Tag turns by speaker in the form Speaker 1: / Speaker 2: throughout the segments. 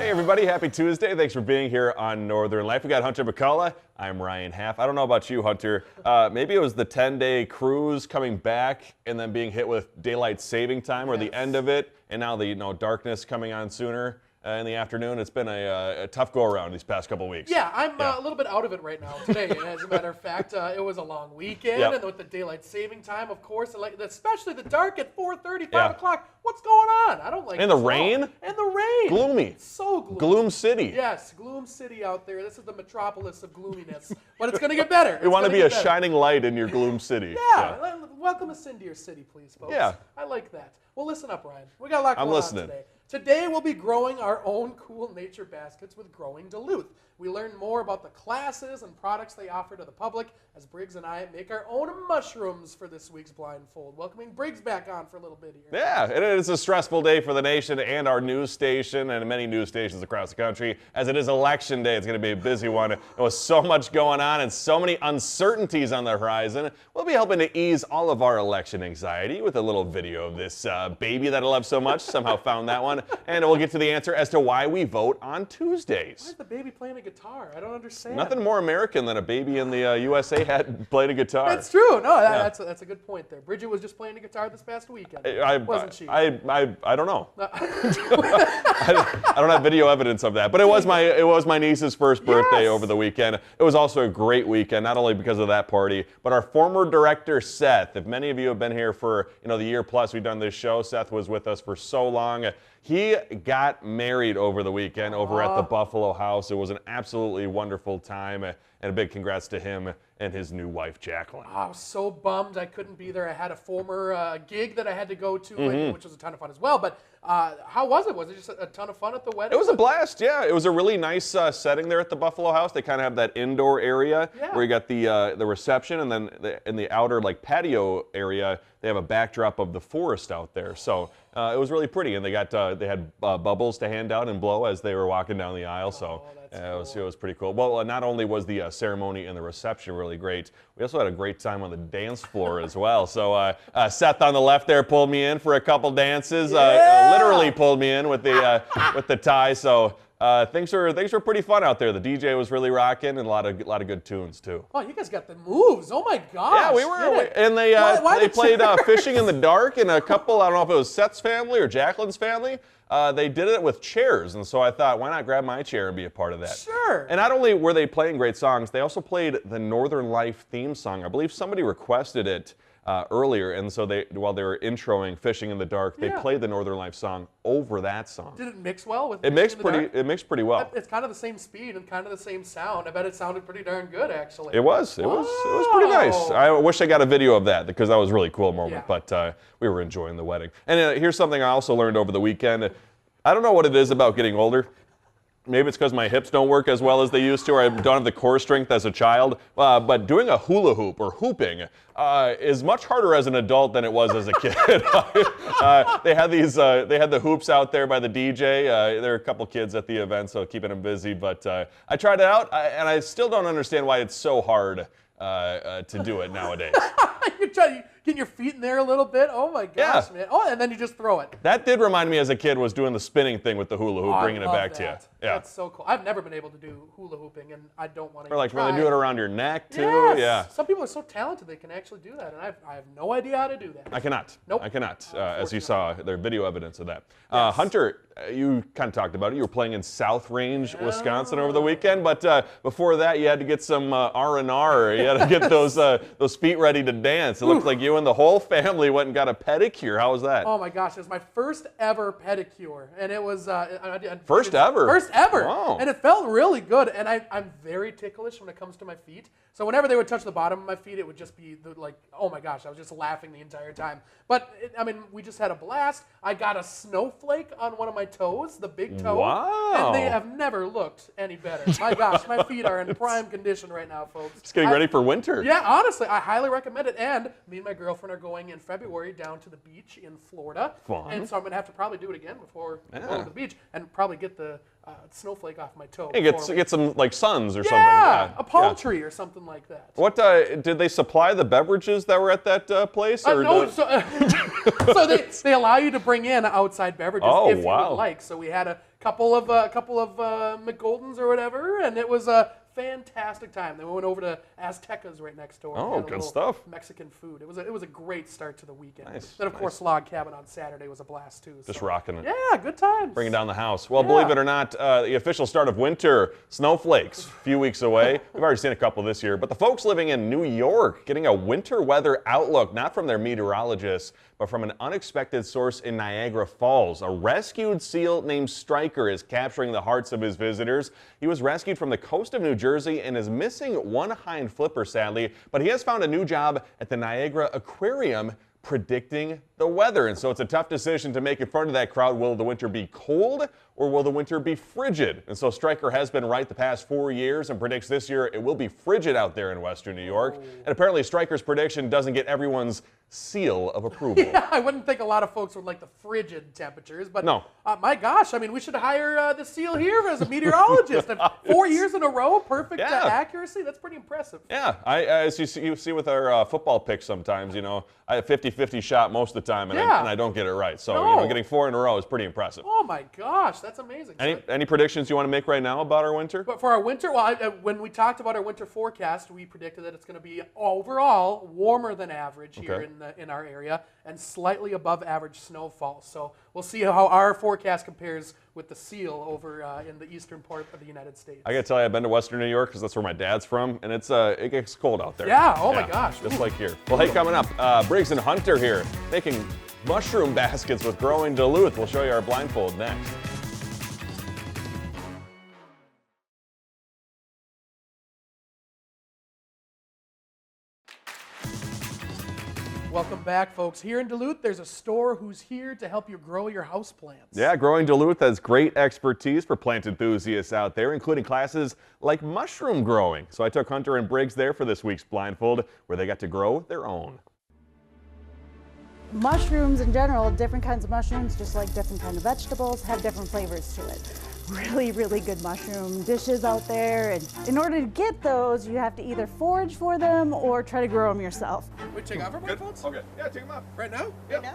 Speaker 1: Hey everybody, happy Tuesday. Thanks for being here on Northern Life. We got Hunter McCullough. I'm Ryan Half. I don't know about you, Hunter. Maybe it was the 10-day cruise coming back and then being hit with daylight saving time or the end of it, and now the darkness coming on sooner in the afternoon. It's been a tough go-around these past couple weeks.
Speaker 2: Yeah, I'm a little bit out of it right now today. As a matter of fact, it was a long weekend, and with the daylight saving time, of course, and especially the dark at 4:30, 5 o'clock. What's going on? I don't like it.
Speaker 1: And the rain?
Speaker 2: And the rain.
Speaker 1: Gloomy.
Speaker 2: It's so gloomy.
Speaker 1: Gloom City.
Speaker 2: Yes, Gloom City out there. This is the metropolis of gloominess. But it's going to get better.
Speaker 1: You want to be a shining light in your Gloom City.
Speaker 2: Yeah. Welcome us into your city, please, folks.
Speaker 1: Yeah.
Speaker 2: I like that. Well, listen up, Ryan. We got a lot going
Speaker 1: on
Speaker 2: today. Today, we'll be growing our own cool nature baskets with Growing Duluth. We learn more about the classes and products they offer to the public as Briggs and I make our own mushrooms for this week's Blindfold. Welcoming Briggs back on for a little bit here.
Speaker 1: Yeah, it is a stressful day for the nation and our news station and many news stations across the country. As it is election day, it's going to be a busy one. With so much going on and so many uncertainties on the horizon, we'll be helping to ease all of our election anxiety with a little video of this baby that I love so much. Somehow found that one. And we'll get to the answer as to why we vote on Tuesdays.
Speaker 2: Why is the baby playing a guitar? I don't understand.
Speaker 1: Nothing more American than a baby in the USA had played a guitar.
Speaker 2: It's true. No, that's a good point there. Bridget was just playing a guitar this past weekend, wasn't she?
Speaker 1: I don't know. I don't have video evidence of that, but it was my niece's first birthday over the weekend. It was also a great weekend, not only because of that party, but our former director Seth. If many of you have been here for the year plus we've done this show, Seth was with us for so long. He got married over the weekend over at the Buffalo House. It was an absolutely wonderful time, and a big congrats to him and his new wife, Jacqueline.
Speaker 2: I was so bummed I couldn't be there. I had a former gig that I had to go to, which was a ton of fun as well. But how was it? Was it just a ton of fun at the wedding?
Speaker 1: It was a blast, yeah. It was a really nice setting there at the Buffalo House. They kind of have that indoor area where you got the reception, and then in the outer patio area, they have a backdrop of the forest out there. So it was really pretty, and they had bubbles to hand out and blow as they were walking down the aisle. So it was pretty cool. Well, not only was the ceremony and the reception really great, we also had a great time on the dance floor as well. So Seth on the left there pulled me in for a couple dances. Literally pulled me in with the tie. So things were pretty fun out there. The DJ was really rocking, and a lot of good tunes too.
Speaker 2: Oh, you guys got the moves! Oh my gosh!
Speaker 1: Yeah, we were, and they played Fishing in the Dark, and a couple. I don't know if it was Seth's family or Jacqueline's family. They did it with chairs, and so I thought, why not grab my chair and be a part of that?
Speaker 2: Sure.
Speaker 1: And not only were they playing great songs, they also played the Northern Life theme song. I believe somebody requested it earlier, and so while they were introing Fishing in the Dark, they played the Northern Life song over that song.
Speaker 2: Did it mix well with?
Speaker 1: It mixed pretty well.
Speaker 2: It's kind of the same speed and kind of the same sound. I bet it sounded pretty darn good, actually.
Speaker 1: It was pretty nice. I wish I got a video of that because that was a really cool moment. But we were enjoying the wedding. And here's something I also learned over the weekend. I don't know what it is about getting older. Maybe it's because my hips don't work as well as they used to, or I don't have the core strength as a child. But doing a hula hoop or hooping is much harder as an adult than it was as a kid. They had the hoops out there by the DJ. There were a couple kids at the event, so keeping them busy. But I tried it out, and I still don't understand why it's so hard to do it nowadays.
Speaker 2: You're trying to get your feet in there a little bit. Oh my gosh, man! Oh, and then you just throw it.
Speaker 1: That did remind me as a kid was doing the spinning thing with the hula hoop, bringing it back to you.
Speaker 2: Yeah, that's so cool. I've never been able to do hula hooping, and I don't want to.
Speaker 1: Or when they do it around your neck too.
Speaker 2: Yes.
Speaker 1: Yeah.
Speaker 2: Some people are so talented they can actually do that, and I have no idea how to do that.
Speaker 1: I cannot.
Speaker 2: Nope.
Speaker 1: I cannot. As you saw, there's video evidence of that. Yes. Hunter, you kind of talked about it. You were playing in South Range, Wisconsin over the weekend, but before that, you had to get some R&R. You had to get those feet ready to dance. It looked like you and the whole family went and got a pedicure. How was that?
Speaker 2: Oh my gosh, it was my first ever pedicure, and it was
Speaker 1: first ever.
Speaker 2: First ever.
Speaker 1: Wow.
Speaker 2: And it felt really good. And I'm very ticklish when it comes to my feet. So whenever they would touch the bottom of my feet, it would just be oh my gosh, I was just laughing the entire time. But we just had a blast. I got a snowflake on one of my toes, the big toe.
Speaker 1: Wow.
Speaker 2: And they have never looked any better. My gosh, my feet are in prime condition right now, folks.
Speaker 1: Just getting ready for winter.
Speaker 2: Yeah, honestly, I highly recommend it. And me and my girlfriend are going in February down to the beach in Florida.
Speaker 1: Fun.
Speaker 2: And so I'm going to have to probably do it again before going to the beach and probably get the snowflake off my toe.
Speaker 1: Hey, get some suns or something.
Speaker 2: Yeah, a palm tree or something like that.
Speaker 1: What did they supply the beverages that were at that place? Or
Speaker 2: no, so they allow you to bring in outside beverages if you would like. So we had a couple of McGoldens or whatever, and it was a fantastic time. Then we went over to Aztecas right next door.
Speaker 1: Oh,
Speaker 2: had a
Speaker 1: good
Speaker 2: little
Speaker 1: stuff.
Speaker 2: Mexican food. It was a great start to the weekend.
Speaker 1: Nice,
Speaker 2: Then of course Log Cabin on Saturday was a blast too.
Speaker 1: Just
Speaker 2: so.
Speaker 1: rocking it.
Speaker 2: Yeah, good times.
Speaker 1: Bringing down the house. Well,
Speaker 2: Yeah.
Speaker 1: believe it or not, the official start of winter, snowflakes, a few weeks away. We've already seen a couple this year, but the folks living in New York getting a winter weather outlook, not from their meteorologists, but from an unexpected source in Niagara Falls. A rescued seal named Stryker is capturing the hearts of his visitors. He was rescued from the coast of New Jersey and is missing one hind flipper, sadly, but he has found a new job at the Niagara Aquarium predicting the weather. And so it's a tough decision to make in front of that crowd. Will the winter be cold or will the winter be frigid? And so Stryker has been right the past 4 years and predicts this year it will be frigid out there in western New York. And apparently Stryker's prediction doesn't get everyone's seal of approval.
Speaker 2: Yeah, I wouldn't think a lot of folks would like the frigid temperatures, but
Speaker 1: No.
Speaker 2: My gosh, I mean, we should hire the seal here as a meteorologist. 4 years in a row, perfect
Speaker 1: Yeah.
Speaker 2: accuracy. That's pretty impressive.
Speaker 1: Yeah, as you see with our football picks sometimes, I have 50-50 shot most of the time, and,
Speaker 2: Yeah.
Speaker 1: I don't get it right. So,
Speaker 2: No.
Speaker 1: getting 4 in a row is pretty impressive.
Speaker 2: Oh my gosh, that's amazing.
Speaker 1: Any predictions you want to make right now about our winter?
Speaker 2: But for our winter, well, when we talked about our winter forecast, we predicted that it's going to be overall warmer than average here
Speaker 1: Okay.
Speaker 2: in our area and slightly above average snowfall. So we'll see how our forecast compares with the seal over in the eastern part of the United States.
Speaker 1: I got to tell you, I've been to western New York because that's where my dad's from, and it gets cold out there.
Speaker 2: Yeah, oh my gosh.
Speaker 1: Just like here. Well, hey, coming up, Briggs and Hunter here making mushroom baskets with Growing Duluth. We'll show you our blindfold next.
Speaker 2: Welcome back, folks. Here in Duluth, there's a store who's here to help you grow your houseplants.
Speaker 1: Yeah, Growing Duluth has great expertise for plant enthusiasts out there, including classes like mushroom growing. So I took Hunter and Briggs there for this week's blindfold, where they got to grow their own.
Speaker 3: Mushrooms in general, different kinds of mushrooms, just like different kinds of vegetables, have different flavors to it. Really, really good mushroom dishes out there. And in order to get those, you have to either forage for them or try to grow them yourself.
Speaker 2: We take off our blindfolds?
Speaker 1: Okay, yeah, take them off.
Speaker 2: Right now?
Speaker 1: Yep.
Speaker 4: No?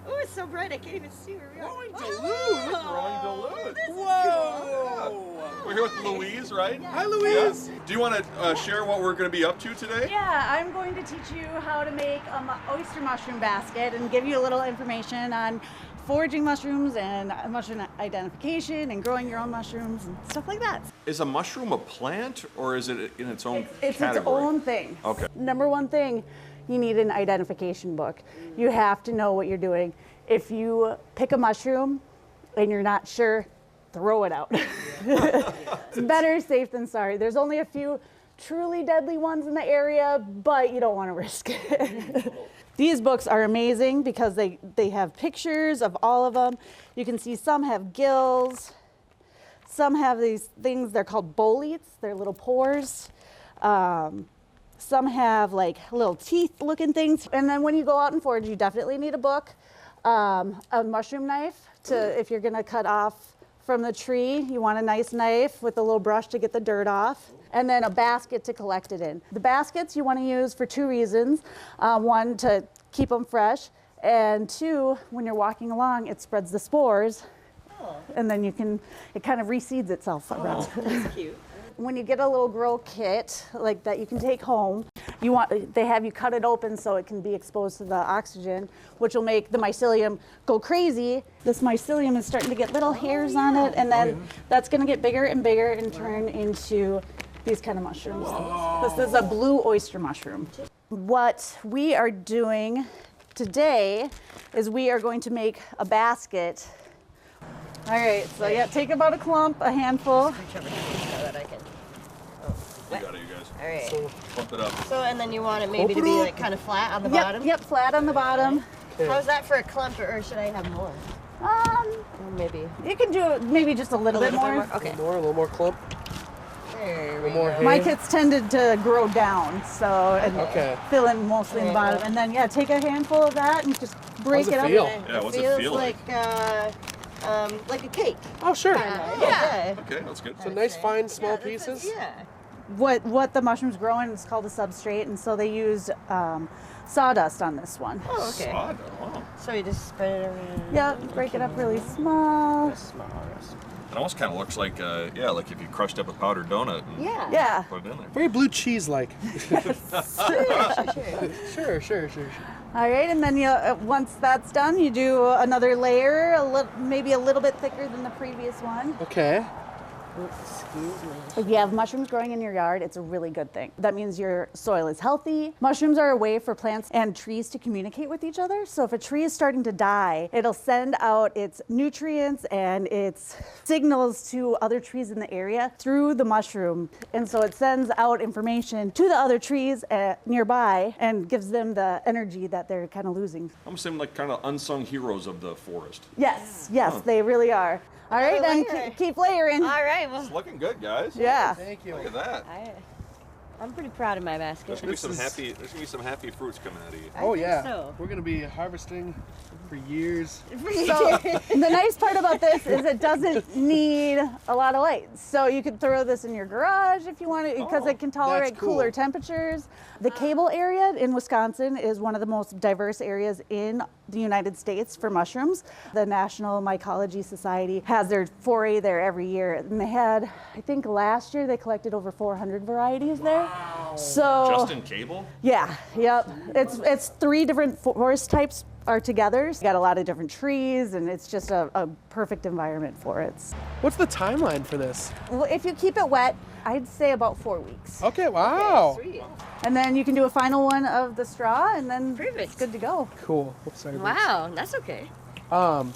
Speaker 4: Oh, it's so bright I can't even see where we are.
Speaker 2: Growing
Speaker 4: Oh,
Speaker 2: Duluth.
Speaker 1: Growing Duluth.
Speaker 4: this is
Speaker 2: Whoa!
Speaker 1: We're here with Louise, right?
Speaker 2: Hi, Louise.
Speaker 1: Do you want to share what we're going to be up to today?
Speaker 3: Yeah, I'm going to teach you how to make an oyster mushroom basket and give you a little information on foraging mushrooms and mushroom identification and growing your own mushrooms and stuff like that.
Speaker 1: Is a mushroom a plant or is it in its own
Speaker 3: It's
Speaker 1: category?
Speaker 3: its own thing.
Speaker 1: Okay.
Speaker 3: Number one thing, you need an identification book. You have to know what you're doing. If you pick a mushroom and you're not sure, throw it out. It's better safe than sorry. There's only a few truly deadly ones in the area, but you don't want to risk it. These books are amazing because they have pictures of all of them. You can see some have gills. Some have these things, they're called boletes. They're little pores. Some have like little teeth looking things. And then when you go out and forage, you definitely need a book, a mushroom knife if you're gonna cut off from the tree. You want a nice knife with a little brush to get the dirt off. And then a basket to collect it in. The baskets you want to use for 2 reasons. One, to keep them fresh, and 2, when you're walking along, it spreads the spores, and then it kind of reseeds itself around.
Speaker 4: That's cute.
Speaker 3: When you get a little grow kit like that you can take home, they have you cut it open so it can be exposed to the oxygen, which will make the mycelium go crazy. This mycelium is starting to get little hairs on it, and then that's going to get bigger and bigger and turn into these kind of mushrooms. This is a blue oyster mushroom. What we are doing today is we are going to make a basket. All right, so yeah, take about a clump, a handful.
Speaker 4: Reach over here so that I can.
Speaker 1: You got it, you guys.
Speaker 4: All right.
Speaker 1: Pump it up.
Speaker 4: So, and then you want it maybe to be like kind of flat on the bottom?
Speaker 3: Yep, flat on the bottom.
Speaker 4: How's that for a clump, or should I have more? Or maybe.
Speaker 3: You can do maybe just a little bit more.
Speaker 4: Okay.
Speaker 2: A little more clump.
Speaker 4: There we
Speaker 2: more
Speaker 4: go.
Speaker 2: hair.
Speaker 3: My kits tended to grow down, so and
Speaker 2: Okay.
Speaker 3: fill in mostly in the bottom. And then take a handful of that and just break
Speaker 2: How's it
Speaker 3: it up.
Speaker 2: feel?
Speaker 1: Yeah, what's it
Speaker 4: feels
Speaker 1: feel like?
Speaker 4: like a cake.
Speaker 2: Oh, sure.
Speaker 4: Yeah.
Speaker 1: Okay, that's good.
Speaker 2: So nice, fine, small pieces.
Speaker 4: Yeah.
Speaker 3: What the mushrooms grow in is called a substrate, and so they used sawdust on this one.
Speaker 4: Oh, okay.
Speaker 1: Wow.
Speaker 4: So you just spread it around.
Speaker 3: Yeah, break it up really small.
Speaker 4: Real small.
Speaker 1: It almost kind of looks like, like if you crushed up a powdered donut and
Speaker 3: Yeah.
Speaker 1: put it in there.
Speaker 2: Very blue cheese-like. Sure.
Speaker 3: All right, and then once that's done, you do another layer, maybe a little bit thicker than the previous one.
Speaker 2: Okay.
Speaker 4: Excuse me.
Speaker 3: If you have mushrooms growing in your yard, it's a really good thing. That means your soil is healthy. Mushrooms are a way for plants and trees to communicate with each other. So if a tree is starting to die, it'll send out its nutrients and its signals to other trees in the area through the mushroom. And so it sends out information to the other trees nearby and gives them the energy that they're kind of losing.
Speaker 1: I'm assuming like kind of unsung heroes of the forest.
Speaker 3: Yes, they really are. All right, then keep layering.
Speaker 4: All right. Well,
Speaker 1: It's looking good, guys.
Speaker 3: Yeah.
Speaker 2: Thank you.
Speaker 1: Look at that.
Speaker 4: I'm pretty proud of my basket.
Speaker 1: There's gonna be some happy fruits coming out of you.
Speaker 2: Oh,
Speaker 4: think
Speaker 2: yeah.
Speaker 4: so.
Speaker 2: We're going to be harvesting for years.
Speaker 3: So the nice part about this is it doesn't need a lot of light. So you could throw this in your garage if you want to, because it can tolerate
Speaker 2: that's cool.
Speaker 3: cooler temperatures. The cable area in Wisconsin is one of the most diverse areas in the United States for mushrooms. The National Mycology Society has their foray there every year. And they had, I think last year they collected over 400 varieties there. So
Speaker 1: Just in cable?
Speaker 3: yeah, yep. It's 3 different forest types are together. So you got a lot of different trees, and it's just a perfect environment for it.
Speaker 2: What's the timeline for this?
Speaker 3: Well, if you keep it wet, I'd say about 4 weeks.
Speaker 2: Okay, wow.
Speaker 4: Sweet.
Speaker 3: And then you can do a final one of the straw, and then
Speaker 4: Perfect.
Speaker 3: it's good to go.
Speaker 2: Cool. Oops, sorry.
Speaker 4: Wow, that's okay.
Speaker 2: Um,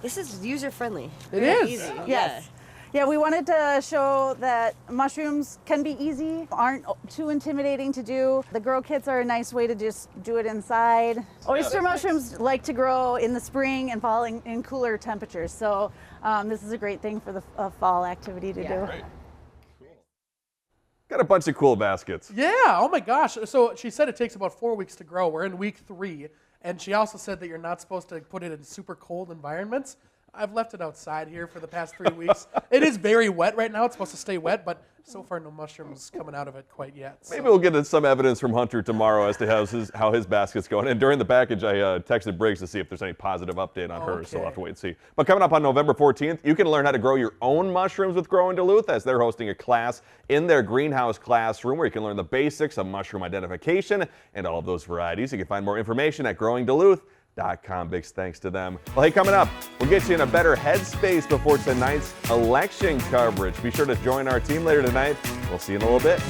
Speaker 4: This is user friendly.
Speaker 2: It
Speaker 4: Very
Speaker 2: is.
Speaker 4: Easy.
Speaker 3: Yes. Yeah, we wanted to show that mushrooms can be easy, aren't too intimidating to do. The grow kits are a nice way to just do it inside. Oyster mushrooms like to grow in the spring and fall in cooler temperatures. So this is a great thing for the fall activity to do.
Speaker 1: Great. Cool. Got a bunch of cool baskets.
Speaker 2: Yeah, oh my gosh. So she said it takes about 4 weeks to grow. We're in week 3. And she also said that you're not supposed to put it in super cold environments. I've left it outside here for the past 3 weeks. It is very wet right now. It's supposed to stay wet, but so far no mushrooms coming out of it quite yet. So.
Speaker 1: Maybe we'll get some evidence from Hunter tomorrow as to how his basket's going. And during the package, I texted Briggs to see if there's any positive update on hers, so we'll have to wait and see. But coming up on November 14th, you can learn how to grow your own mushrooms with Growing Duluth, as they're hosting a class in their greenhouse classroom where you can learn the basics of mushroom identification and all of those varieties. You can find more information at growingduluth.com. Big thanks to them. Well, hey, coming up, we'll get you in a better headspace before tonight's election coverage. Be sure to join our team later tonight. We'll see you in a little bit.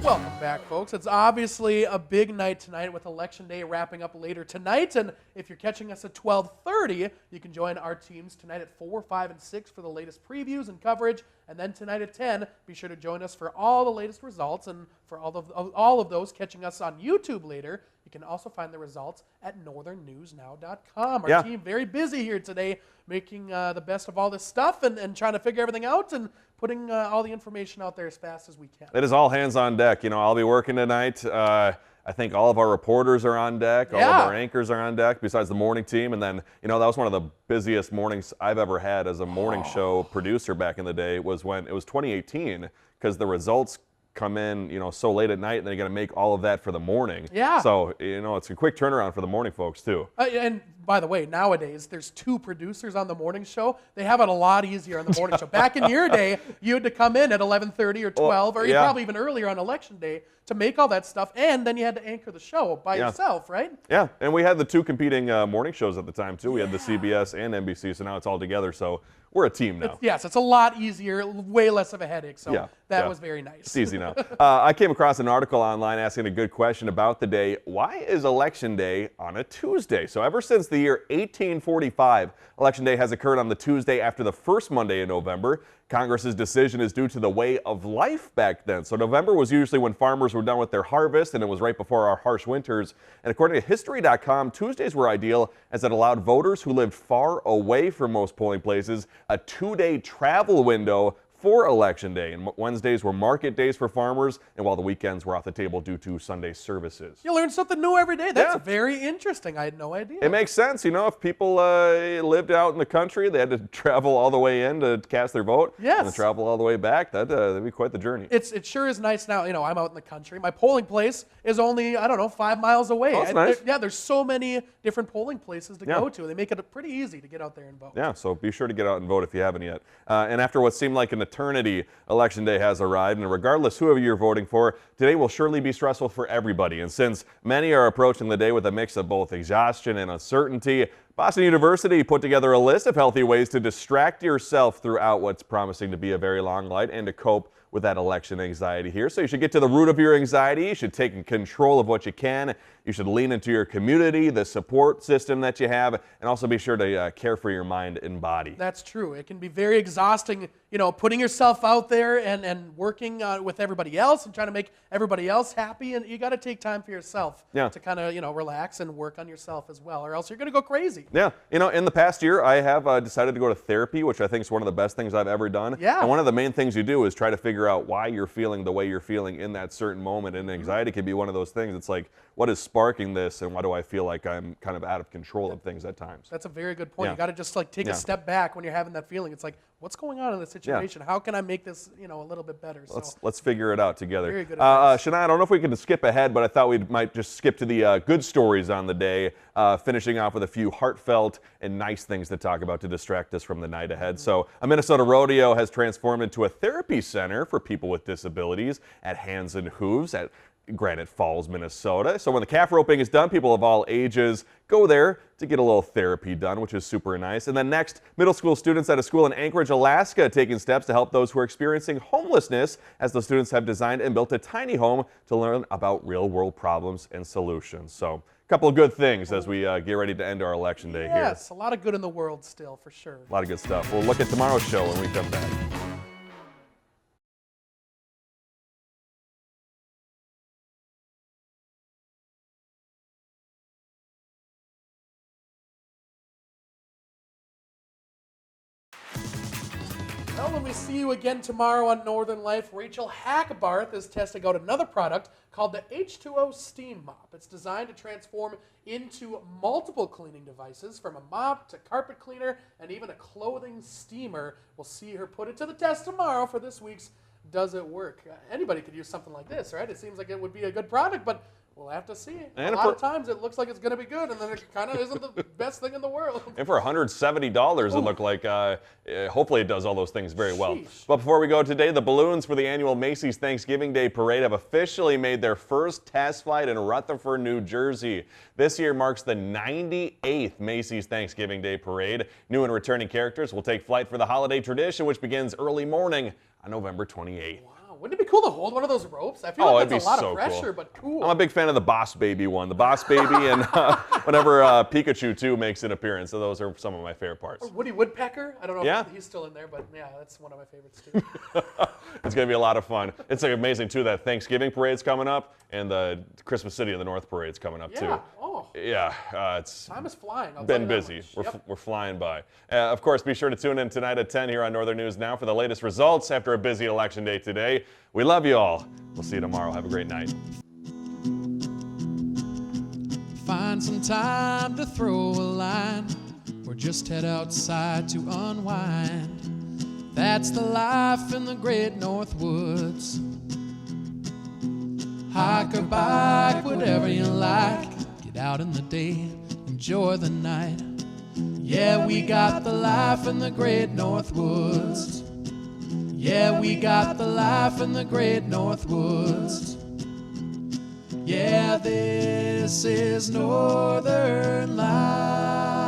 Speaker 2: Welcome back, folks. It's obviously a big night tonight with Election Day wrapping up later tonight. And if you're catching us at 12:30, you can join our teams tonight at 4, 5, and 6 for the latest previews and coverage. And then tonight at 10, be sure to join us for all the latest results. And for all of those catching us on YouTube later, you can also find the results at northernnewsnow.com. Our team very busy here today, making the best of all this stuff and trying to figure everything out and putting all the information out there as fast as we can.
Speaker 1: It is all hands on deck. You know, I'll be working tonight. I think all of our reporters are on deck. All of our anchors are on deck, besides the morning team. And then, you know, that was one of the busiest mornings I've ever had as a morning show producer back in the day, was when it was 2018, because the results come in, you know, so late at night, and then you got to make all of that for the morning.
Speaker 2: Yeah.
Speaker 1: So, you know, it's a quick turnaround for the morning folks, too.
Speaker 2: And by the way, nowadays, there's 2 producers on the morning show. They have it a lot easier on the morning show. Back in your day, you had to come in at 11:30 or 12, or probably even earlier on Election Day to make all that stuff, and then you had to anchor the show by yourself, right?
Speaker 1: Yeah, and we had the 2 competing morning shows at the time, too. We had the CBS and NBC, so now it's all together. So we're a team now.
Speaker 2: Yes, it's a lot easier, way less of a headache. So that was very nice.
Speaker 1: It's easy now. I came across an article online asking a good question about the day. Why is Election Day on a Tuesday? So ever since the year 1845, Election Day has occurred on the Tuesday after the first Monday in November. Congress's decision is due to the way of life back then. So November was usually when farmers were done with their harvest, and it was right before our harsh winters. And according to History.com, Tuesdays were ideal as it allowed voters who lived far away from most polling places a 2-day travel window for Election Day. And Wednesdays were market days for farmers, and while the weekends were off the table due to Sunday services.
Speaker 2: You learn something new every day. That's very interesting. I had no idea.
Speaker 1: It makes sense, you know, if people lived out in the country, they had to travel all the way in to cast their vote, and to travel all the way back. That'd be quite the journey.
Speaker 2: It sure is nice now. You know, I'm out in the country. My polling place is only, I don't know, 5 miles away.
Speaker 1: Oh, that's nice.
Speaker 2: There's so many different polling places to go to. They make it pretty easy to get out there and vote.
Speaker 1: Yeah, so be sure to get out and vote if you haven't yet. And after what seemed like an eternity, Election Day has arrived, and regardless who you're voting for, today will surely be stressful for everybody. And since many are approaching the day with a mix of both exhaustion and uncertainty, Boston University put together a list of healthy ways to distract yourself throughout what's promising to be a very long night and to cope with that election anxiety here. So you should get to the root of your anxiety. You should take control of what you can. You should lean into your community, the support system that you have, and also be sure to care for your mind and body.
Speaker 2: That's true. It can be very exhausting, you know, putting yourself out there and working with everybody else and trying to make everybody else happy. And you got to take time for yourself to kind of, you know, relax and work on yourself as well, or else you're going to go crazy.
Speaker 1: Yeah. You know, in the past year, I have decided to go to therapy, which I think is one of the best things I've ever done.
Speaker 2: Yeah.
Speaker 1: And one of the main things you do is try to figure out why you're feeling the way you're feeling in that certain moment. And anxiety can be one of those things. It's like, what is sparking this, and why do I feel like I'm kind of out of control of things at times?
Speaker 2: That's a very good point. You got to just like take a step back when you're having that feeling. It's like, what's going on in this situation? How can I make this, you know, a little bit better?
Speaker 1: Let's figure it out together.
Speaker 2: Very good advice.
Speaker 1: Shania, I don't know if we can skip ahead, but I thought we might just skip to the good stories on the day, finishing off with a few heartfelt and nice things to talk about to distract us from the night ahead. So a Minnesota rodeo has transformed into a therapy center for people with disabilities at Hands and Hooves at Granite Falls, Minnesota. So when the calf roping is done, people of all ages go there to get a little therapy done, which is super nice. And then next, middle school students at a school in Anchorage, Alaska, taking steps to help those who are experiencing homelessness, as the students have designed and built a tiny home to learn about real-world problems and solutions. So a couple of good things as we get ready to end our election day here.
Speaker 2: Yes, a lot of good in the world still, for sure.
Speaker 1: A lot of good stuff. We'll look at tomorrow's show when we come back.
Speaker 2: Well, when we see you again tomorrow on Northern Life, Rachel Hackbarth is testing out another product called the H2O Steam Mop. It's designed to transform into multiple cleaning devices, from a mop to carpet cleaner and even a clothing steamer. We'll see her put it to the test tomorrow for this week's Does It Work? Anybody could use something like this, right? It seems like it would be a good product, but we'll have to see.
Speaker 1: And
Speaker 2: a lot of times it looks like it's going to be good, and then it kind of isn't the best thing in the world.
Speaker 1: And for $170, it looked like, hopefully it does all those things very well.
Speaker 2: Sheesh.
Speaker 1: But before we go today, the balloons for the annual Macy's Thanksgiving Day Parade have officially made their first test flight in Rutherford, New Jersey. This year marks the 98th Macy's Thanksgiving Day Parade. New and returning characters will take flight for the holiday tradition, which begins early morning on November 28th.
Speaker 2: Wouldn't it be cool to hold one of those ropes? I feel like that's a lot of pressure, but cool.
Speaker 1: I'm a big fan of the Boss Baby one. The Boss Baby and whenever Pikachu 2 makes an appearance. So those are some of my favorite parts.
Speaker 2: Or Woody Woodpecker. I don't know if he's still in there, but yeah, that's one of my favorites too.
Speaker 1: It's going to be a lot of fun. It's like amazing too that Thanksgiving parade's coming up and the Christmas City of the North parade's coming up too. Yeah, it's
Speaker 2: time is flying.
Speaker 1: Been busy. We're flying by. Of course, be sure to tune in tonight at 10 here on Northern News Now for the latest results after a busy election day today. We love you all. We'll see you tomorrow. Have a great night.
Speaker 5: Find some time to throw a line, or just head outside to unwind. That's the life in the great North Woods. Hike or bike, whatever you like. Get out in the day, enjoy the night. Yeah, we got the life in the great North Woods. Yeah, we got the life in the great North Woods. Yeah, this is Northern Life.